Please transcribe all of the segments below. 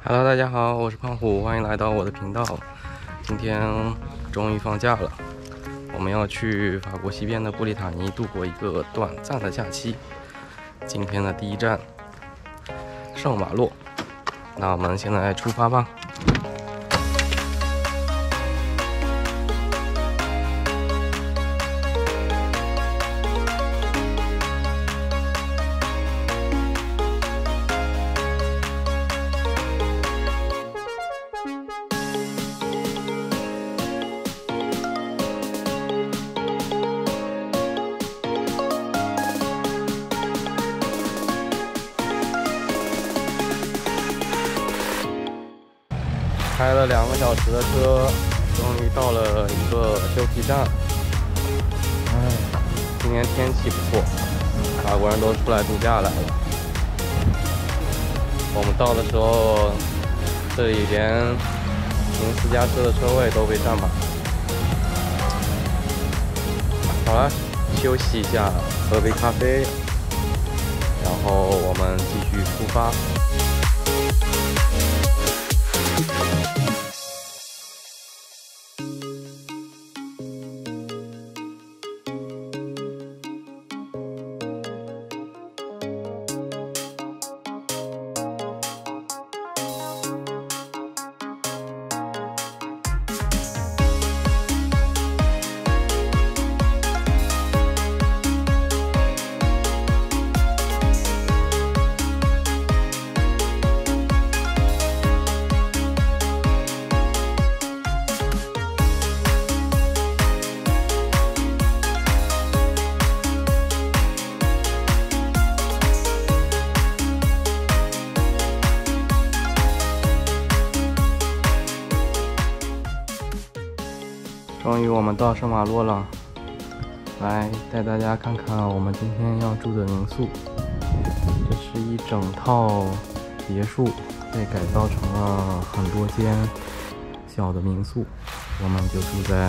Hello， 大家好，我是胖虎，欢迎来到我的频道。今天终于放假了，我们要去法国西边的布列塔尼度过一个短暂的假期。今天的第一站，圣马洛。那我们现在出发吧。开了2个小时的车，终于到了一个休息站。今天天气不错，法国人都出来度假来了。我们到的时候，这里连私家车的车位都被占满。好了，休息一下，喝杯咖啡，然后我们继续出发。终于我们到圣马洛了，来带大家看看我们今天要住的民宿。这是一整套别墅，被改造成了很多间小的民宿，我们就住在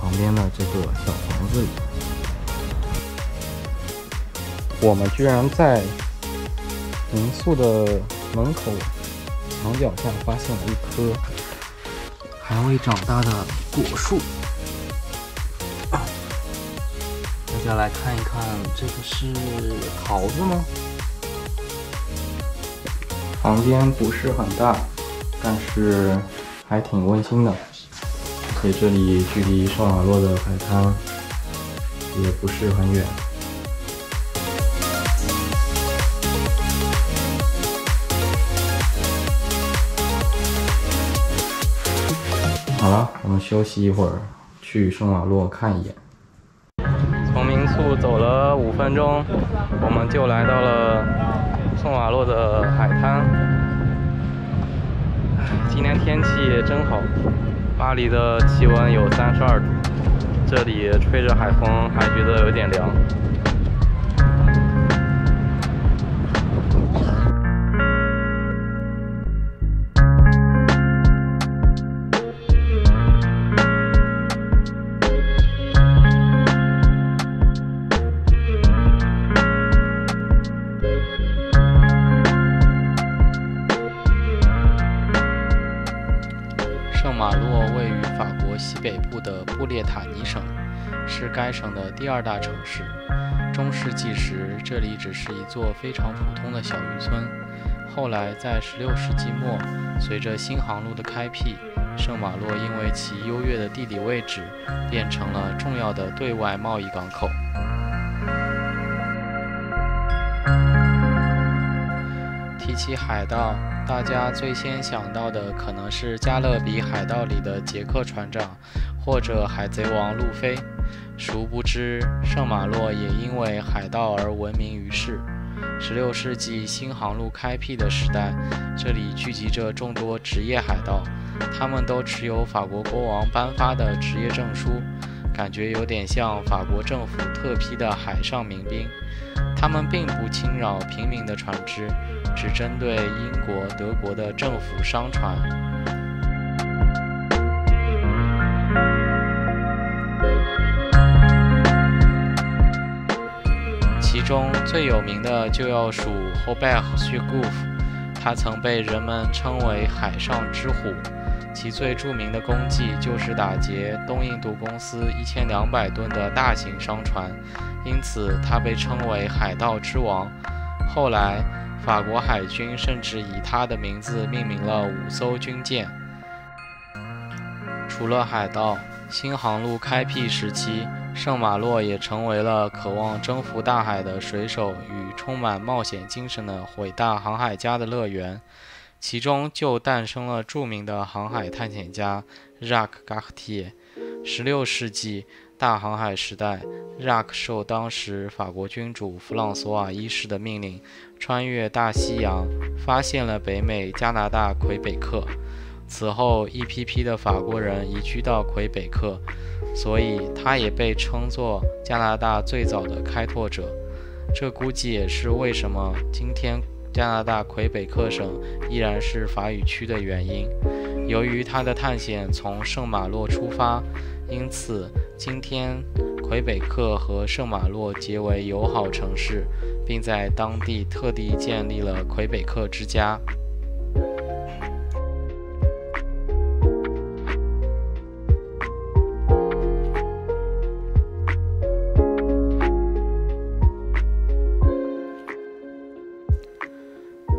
旁边的这个小房子里。我们居然在民宿的门口墙角下发现了一棵还未长大的果树，大家来看一看，这个是桃子吗？房间不是很大，但是还挺温馨的，而且这里距离圣马洛的海滩也不是很远。好了，我们休息一会儿，去圣马洛看一眼。从民宿走了5分钟，我们就来到了圣马洛的海滩。今天天气真好，巴黎的气温有32度，这里吹着海风，还觉得有点凉。圣马洛位于法国西北部的布列塔尼省，是该省的第2大城市。中世纪时，这里只是一座非常普通的小渔村。后来，在16世纪末，随着新航路的开辟，圣马洛因为其优越的地理位置，变成了重要的对外贸易港口。提起海盗，大家最先想到的可能是加勒比海盗里的杰克船长，或者海贼王路飞。殊不知，圣马洛也因为海盗而闻名于世。16世纪新航路开辟的时代，这里聚集着众多职业海盗，他们都持有法国国王颁发的职业证书，感觉有点像法国政府特批的海上民兵。他们并不侵扰平民的船只，只针对英国、德国的政府商船。其中最有名的就要数 Robert Surcouf，它曾被人们称为海上之虎，其最著名的功绩就是打劫东印度公司1200吨的大型商船，因此它被称为海盗之王。后来，法国海军甚至以它的名字命名了5艘军舰。除了海盗，新航路开辟时期，圣马洛也成为了渴望征服大海的水手与充满冒险精神的伟大航海家的乐园，其中就诞生了著名的航海探险家 Jacques Cartier。16世纪大航海时代，Jacques 受当时法国君主弗朗索瓦一世的命令，穿越大西洋，发现了北美加拿大魁北克。此后，一批批的法国人移居到魁北克，所以他也被称作加拿大最早的开拓者。这估计也是为什么今天加拿大魁北克省依然是法语区的原因。由于他的探险从圣马洛出发，因此今天魁北克和圣马洛结为友好城市，并在当地特地建立了魁北克之家。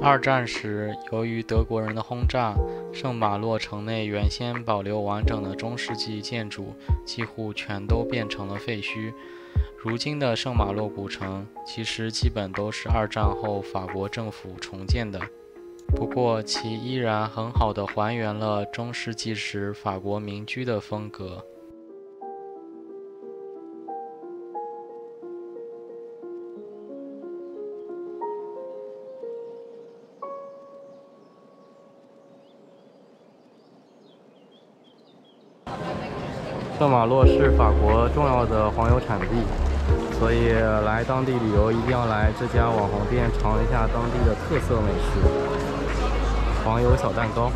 二战时，由于德国人的轰炸，圣马洛城内原先保留完整的中世纪建筑几乎全都变成了废墟。如今的圣马洛古城其实基本都是二战后法国政府重建的，不过其依然很好地还原了中世纪时法国民居的风格。圣马洛是法国重要的黄油产地，所以来当地旅游一定要来这家网红店尝一下当地的特色美食——黄油小蛋糕。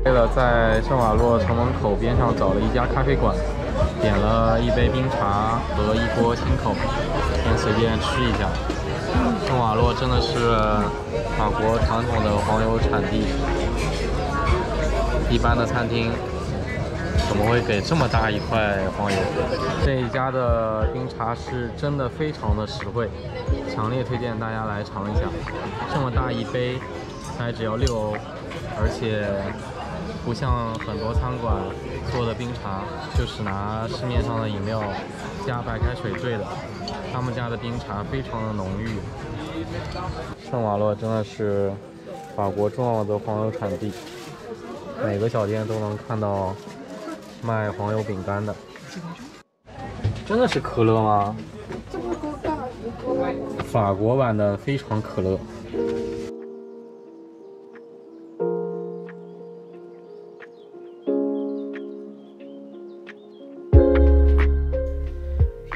为了在圣马洛城门口边上找了一家咖啡馆，点了一杯冰茶和一锅清口，先随便吃一下。圣马洛真的是法国传统的黄油产地，一般的餐厅怎么会给这么大一块黄油？这一家的冰茶是真的非常的实惠，强烈推荐大家来尝一下。这么大一杯才只要6欧，而且不像很多餐馆做的冰茶就是拿市面上的饮料加白开水兑的，他们家的冰茶非常的浓郁。圣马洛真的是法国重要的黄油产地，每个小店都能看到卖黄油饼干的。真的是可乐吗？法国版的非常可乐。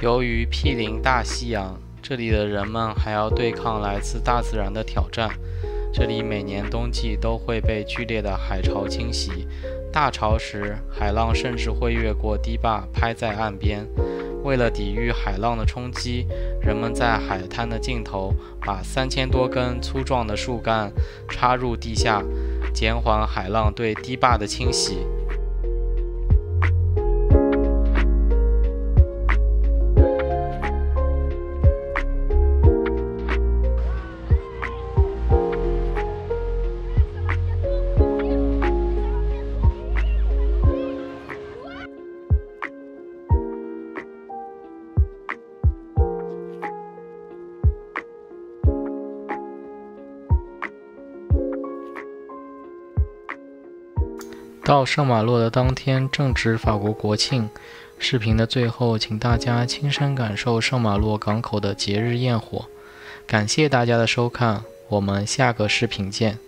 由于毗邻大西洋，这里的人们还要对抗来自大自然的挑战。这里每年冬季都会被剧烈的海潮侵袭，大潮时，海浪甚至会越过堤坝拍在岸边。为了抵御海浪的冲击，人们在海滩的尽头把3000多根粗壮的树干插入地下，减缓海浪对堤坝的侵袭。到圣马洛的当天正值法国国庆，视频的最后请大家亲身感受圣马洛港口的节日焰火。感谢大家的收看，我们下个视频见。